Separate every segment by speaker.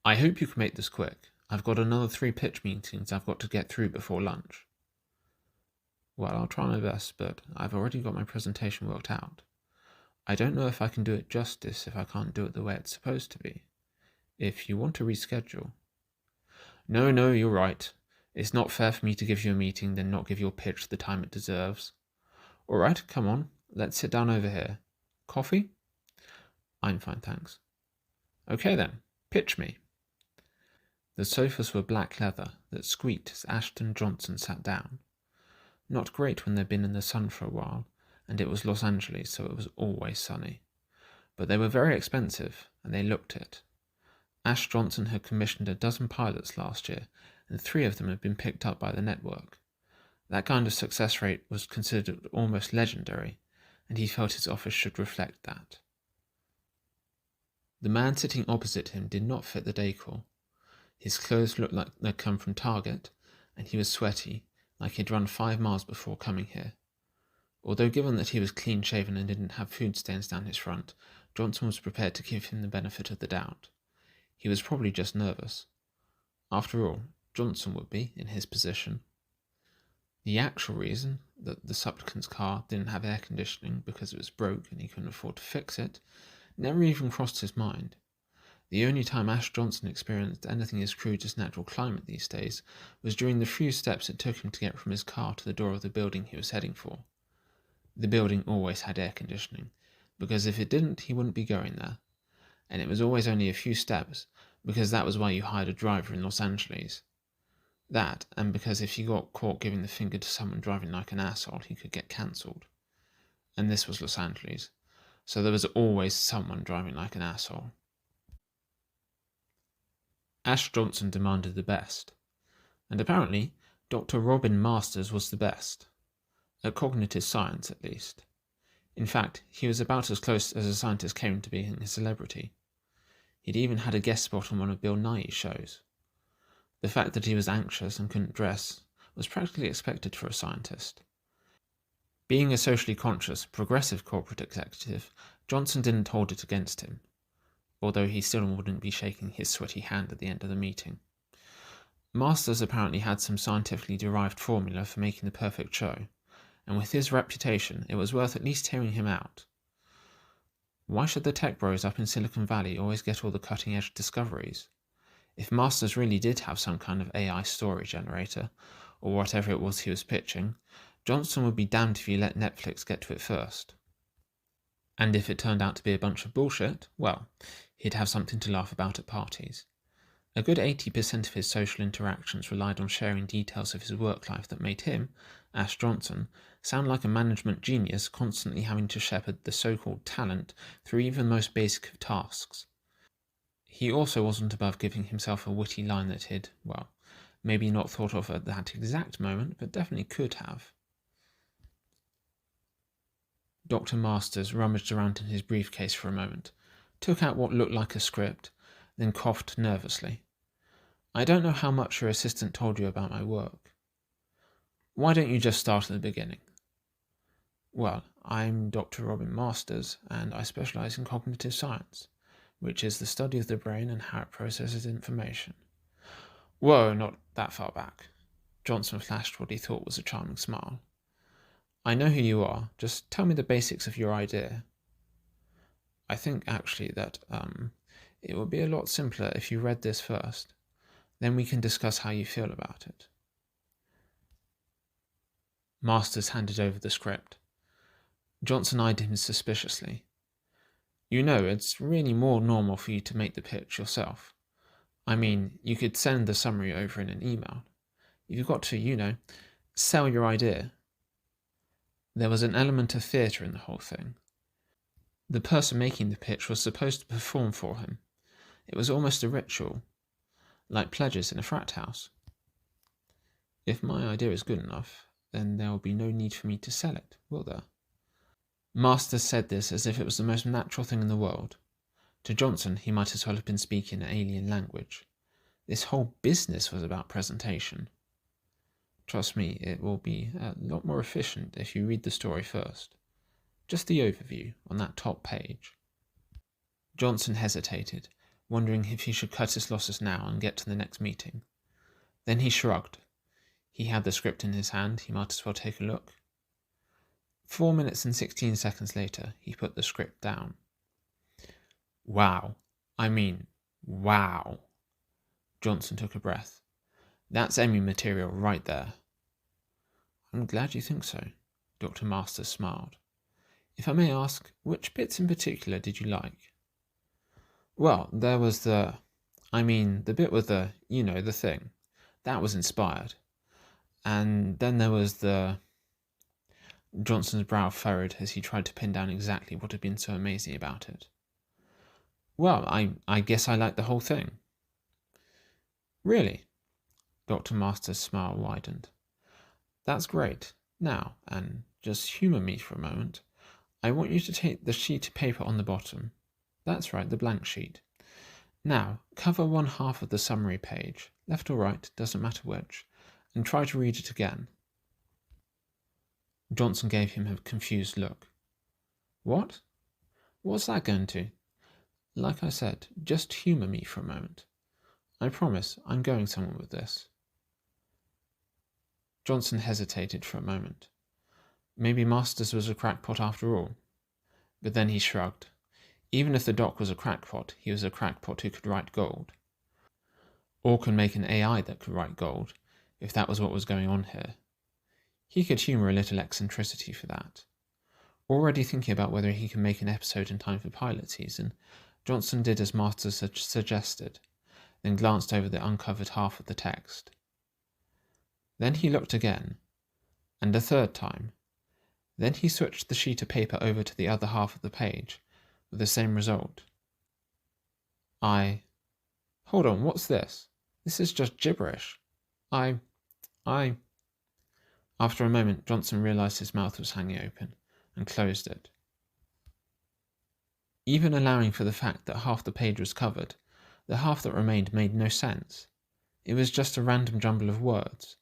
Speaker 1: I hope you can make this quick. I've got another 3 pitch meetings I've got to get through before lunch. Well, I'll try my best, but I've already got my presentation worked out. I don't know if I can do it justice if I can't do it the way it's supposed to be. If you want to reschedule. No, you're right. It's not fair for me to give you a meeting, then not give your pitch the time it deserves. All right, come on, let's sit down over here. Coffee? I'm fine, thanks. Okay then, pitch me. The sofas were black leather that squeaked as Ashton Johnson sat down. Not great when they'd been in the sun for a while, and it was Los Angeles, so it was always sunny. But they were very expensive, and they looked it. Ash Johnson had commissioned a dozen pilots last year, and 3 of them had been picked up by the network. That kind of success rate was considered almost legendary, and he felt his office should reflect that. The man sitting opposite him did not fit the decor. His clothes looked like they'd come from Target, and he was sweaty, like he'd run 5 miles before coming here. Although given that he was clean-shaven and didn't have food stains down his front, Johnson was prepared to give him the benefit of the doubt. He was probably just nervous. After all, Johnson would be, in his position. The actual reason that the supplicant's car didn't have air conditioning because it was broke and he couldn't afford to fix it never even crossed his mind. The only time Ash Johnson experienced anything as crude as natural climate these days was during the few steps it took him to get from his car to the door of the building he was heading for. The building always had air conditioning, because if it didn't, he wouldn't be going there. And it was always only a few steps, because that was why you hired a driver in Los Angeles. That, and because if you got caught giving the finger to someone driving like an asshole, he could get cancelled. And this was Los Angeles, so there was always someone driving like an asshole. Ash Johnson demanded the best, and apparently Dr. Robin Masters was the best, at cognitive science at least. In fact, he was about as close as a scientist came to being a celebrity. He'd even had a guest spot on one of Bill Nighy's shows. The fact that he was anxious and couldn't dress was practically expected for a scientist. Being a socially conscious, progressive corporate executive, Johnson didn't hold it against him, although he still wouldn't be shaking his sweaty hand at the end of the meeting. Masters apparently had some scientifically derived formula for making the perfect show, and with his reputation, it was worth at least hearing him out. Why should the tech bros up in Silicon Valley always get all the cutting-edge discoveries? If Masters really did have some kind of AI story generator, or whatever it was he was pitching, Johnson would be damned if he let Netflix get to it first. And if it turned out to be a bunch of bullshit, well, he'd have something to laugh about at parties. A good 80% of his social interactions relied on sharing details of his work life that made him, Ash Johnson, sound like a management genius constantly having to shepherd the so-called talent through even the most basic of tasks. He also wasn't above giving himself a witty line that he'd, well, maybe not thought of at that exact moment, but definitely could have. Dr. Masters rummaged around in his briefcase for a moment, took out what looked like a script, then coughed nervously. I don't know how much your assistant told you about my work. Why don't you just start at the beginning? Well, I'm Dr. Robin Masters, and I specialize in cognitive science, which is the study of the brain and how it processes information. Whoa, not that far back. Johnson flashed what he thought was a charming smile. I know who you are. Just tell me the basics of your idea. I think, actually, that it would be a lot simpler if you read this first. Then we can discuss how you feel about it. Masters handed over the script. Johnson eyed him suspiciously. You know, it's really more normal for you to make the pitch yourself. I mean, you could send the summary over in an email. You've got to, sell your idea. There was an element of theatre in the whole thing. The person making the pitch was supposed to perform for him. It was almost a ritual, like pledges in a frat house. If my idea is good enough, then there will be no need for me to sell it, will there? Masters said this as if it was the most natural thing in the world. To Johnson, he might as well have been speaking an alien language. This whole business was about presentation. Trust me, it will be a lot more efficient if you read the story first. Just the overview on that top page. Johnson hesitated, wondering if he should cut his losses now and get to the next meeting. Then he shrugged. He had the script in his hand, he might as well take a look. 4 minutes and 16 seconds later, he put the script down. Wow. I mean, wow. Johnson took a breath. That's Emmy material right there. I'm glad you think so, Dr. Masters smiled. If I may ask, which bits in particular did you like? Well, there was the bit with the thing. That was inspired. And then there was the... Johnson's brow furrowed as he tried to pin down exactly what had been so amazing about it. Well, I guess I liked the whole thing. Really? Dr. Masters' smile widened. That's great. Now, and just humour me for a moment, I want you to take the sheet of paper on the bottom. That's right, the blank sheet. Now, cover one half of the summary page, left or right, doesn't matter which, and try to read it again. Johnson gave him a confused look. What? What's that going to? Like I said, just humour me for a moment. I promise I'm going somewhere with this. Johnson hesitated for a moment. Maybe Masters was a crackpot after all. But then he shrugged. Even if the doc was a crackpot, he was a crackpot who could write gold. Or could make an AI that could write gold, if that was what was going on here. He could humour a little eccentricity for that. Already thinking about whether he could make an episode in time for pilot season, Johnson did as Masters suggested, then glanced over the uncovered half of the text. Then he looked again, and a third time. Then he switched the sheet of paper over to the other half of the page, with the same result. Hold on, what's this? This is just gibberish. After a moment, Johnson realised his mouth was hanging open, and closed it. Even allowing for the fact that half the page was covered, the half that remained made no sense. It was just a random jumble of words.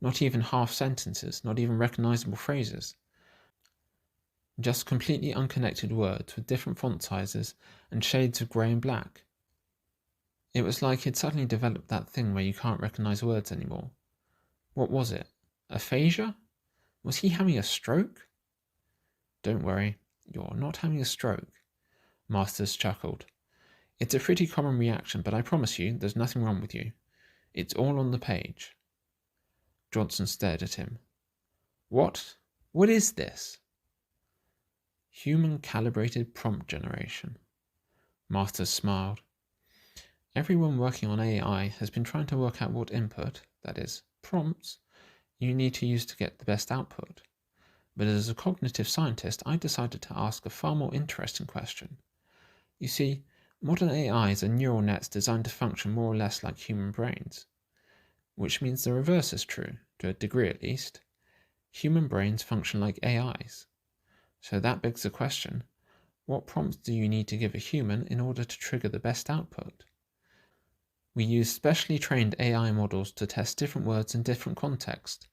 Speaker 1: Not even half sentences, not even recognisable phrases. Just completely unconnected words with different font sizes and shades of grey and black. It was like he'd suddenly developed that thing where you can't recognise words anymore. What was it? Aphasia? Was he having a stroke? Don't worry, you're not having a stroke, Masters chuckled. It's a pretty common reaction, but I promise you there's nothing wrong with you. It's all on the page. Johnson stared at him. What? What is this? Human calibrated prompt generation. Masters smiled. Everyone working on AI has been trying to work out what input, that is, prompts, you need to use to get the best output. But as a cognitive scientist, I decided to ask a far more interesting question. You see, modern AIs are neural nets designed to function more or less like human brains. Which means the reverse is true, to a degree at least. Human brains function like AIs. So that begs the question, what prompts do you need to give a human in order to trigger the best output? We use specially trained AI models to test different words in different contexts,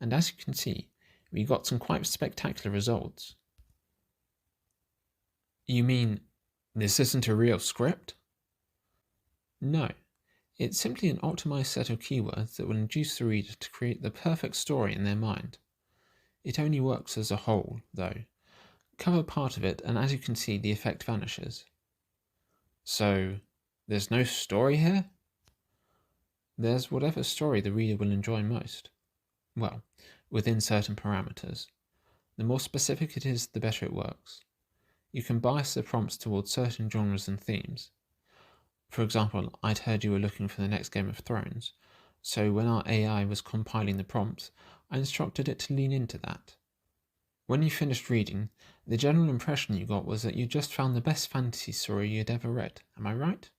Speaker 1: and as you can see, we got some quite spectacular results. You mean, this isn't a real script? No, it's simply an optimized set of keywords that will induce the reader to create the perfect story in their mind. It only works as a whole, though. Cover part of it, and as you can see, the effect vanishes. So, there's no story here? There's whatever story the reader will enjoy most. Well, within certain parameters. The more specific it is, the better it works. You can bias the prompts towards certain genres and themes. For example, I'd heard you were looking for the next Game of Thrones, so when our AI was compiling the prompts, I instructed it to lean into that. When you finished reading, the general impression you got was that you just found the best fantasy story you'd ever read. Am I right?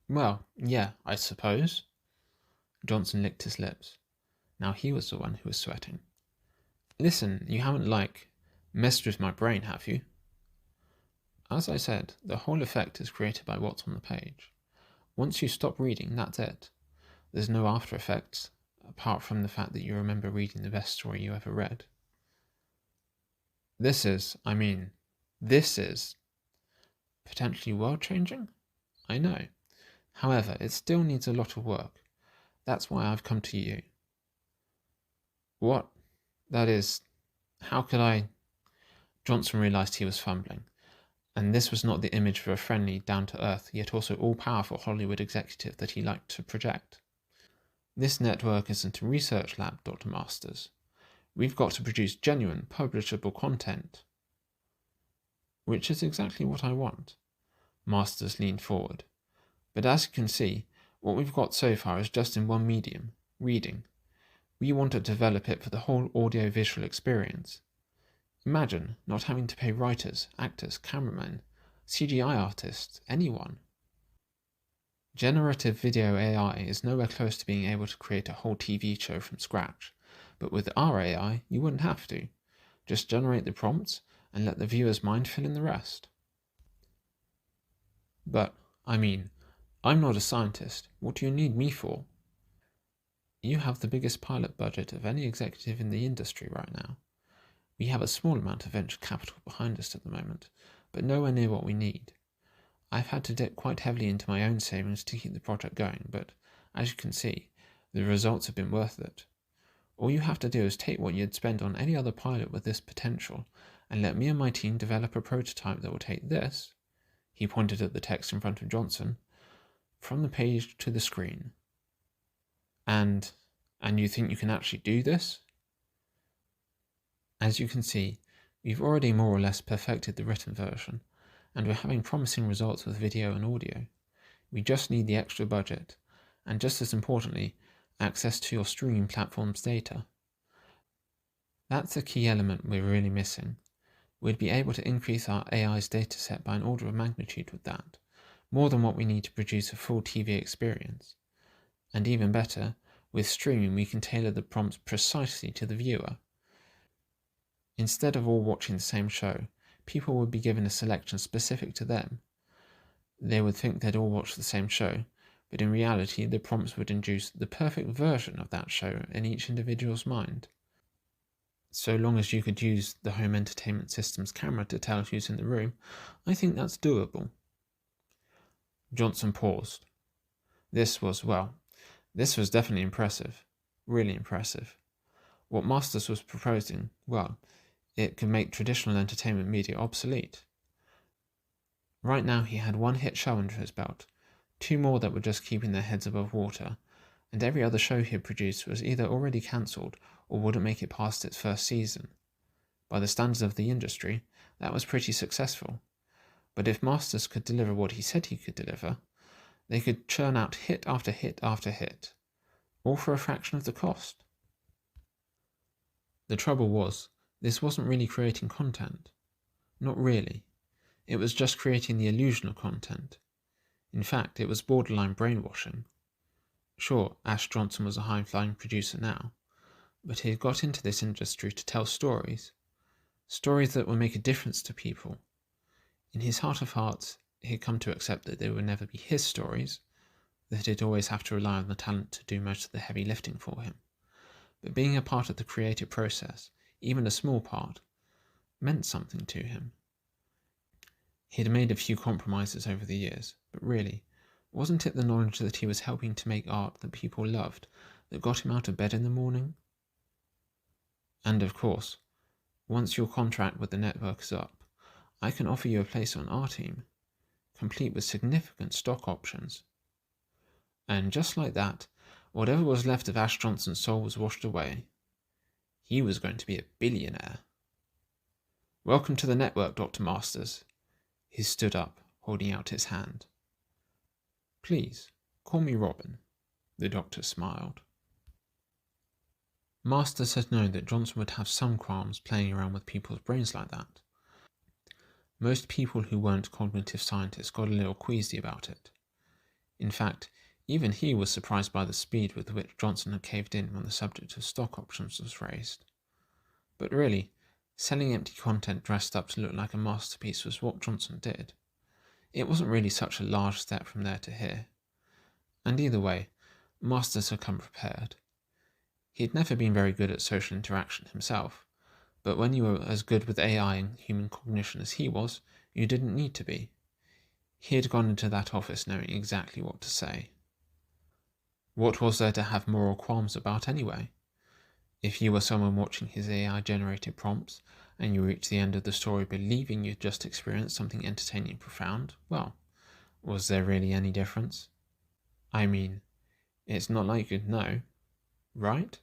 Speaker 1: Well, yeah, I suppose. Johnson licked his lips. Now he was the one who was sweating. Listen, you haven't, messed with my brain, have you? As I said, the whole effect is created by what's on the page. Once you stop reading, that's it. There's no after effects, apart from the fact that you remember reading the best story you ever read. This is Potentially world-changing? I know. However, it still needs a lot of work. That's why I've come to you. What? That is, how could I? Johnson realised he was fumbling, and this was not the image of a friendly, down-to-earth, yet also all-powerful Hollywood executive that he liked to project. This network isn't a research lab, Dr. Masters. We've got to produce genuine, publishable content. Which is exactly what I want. Masters leaned forward. But as you can see, what we've got so far is just in one medium, reading. We want to develop it for the whole audio-visual experience. Imagine not having to pay writers, actors, cameramen, CGI artists, anyone. Generative video AI is nowhere close to being able to create a whole TV show from scratch, but with our AI, you wouldn't have to. Just generate the prompts and let the viewer's mind fill in the rest. But, I mean, I'm not a scientist. What do you need me for? You have the biggest pilot budget of any executive in the industry right now. We have a small amount of venture capital behind us at the moment, but nowhere near what we need. I've had to dip quite heavily into my own savings to keep the project going, but as you can see, the results have been worth it. All you have to do is take what you'd spend on any other pilot with this potential and let me and my team develop a prototype that will take this, he pointed at the text in front of Johnson, from the page to the screen. And you think you can actually do this? As you can see, we've already more or less perfected the written version, and we're having promising results with video and audio. We just need the extra budget, and just as importantly, access to your streaming platform's data. That's a key element we're really missing. We'd be able to increase our AI's dataset by an order of magnitude with that, more than what we need to produce a full TV experience. And even better, with streaming we can tailor the prompts precisely to the viewer. Instead of all watching the same show, people would be given a selection specific to them. They would think they'd all watch the same show, but in reality the prompts would induce the perfect version of that show in each individual's mind. So long as you could use the home entertainment system's camera to tell who's in the room, I think that's doable. Johnson paused. This was definitely impressive. Really impressive. What Masters was proposing, it could make traditional entertainment media obsolete. Right now he had one hit show under his belt, 2 more that were just keeping their heads above water, and every other show he had produced was either already cancelled or wouldn't make it past its first season. By the standards of the industry, that was pretty successful. But if Masters could deliver what he said he could deliver, they could churn out hit after hit after hit, all for a fraction of the cost. The trouble was, this wasn't really creating content. Not really. It was just creating the illusion of content. In fact, it was borderline brainwashing. Sure, Ash Johnson was a high-flying producer now, but he had got into this industry to tell stories that would make a difference to people. In his heart of hearts, he had come to accept that they would never be his stories, that he'd always have to rely on the talent to do most of the heavy lifting for him. But being a part of the creative process, even a small part, meant something to him. He had made a few compromises over the years, but really, wasn't it the knowledge that he was helping to make art that people loved that got him out of bed in the morning? And of course, once your contract with the network is up, I can offer you a place on our team, complete with significant stock options. And just like that, whatever was left of Ash Johnson's soul was washed away. He was going to be a billionaire. Welcome to the network, Dr. Masters. He stood up, holding out his hand. Please, call me Robin, the doctor smiled. Masters had known that Johnson would have some qualms playing around with people's brains like that. Most people who weren't cognitive scientists got a little queasy about it. In fact, even he was surprised by the speed with which Johnson had caved in when the subject of stock options was raised. But really, selling empty content dressed up to look like a masterpiece was what Johnson did. It wasn't really such a large step from there to here. And either way, Masters had come prepared. He had never been very good at social interaction himself, but when you were as good with AI and human cognition as he was, you didn't need to be. He had gone into that office knowing exactly what to say. What was there to have moral qualms about anyway? If you were someone watching his AI-generated prompts, and you reached the end of the story believing you'd just experienced something entertaining and profound, well, was there really any difference? I mean, it's not like you'd know, right?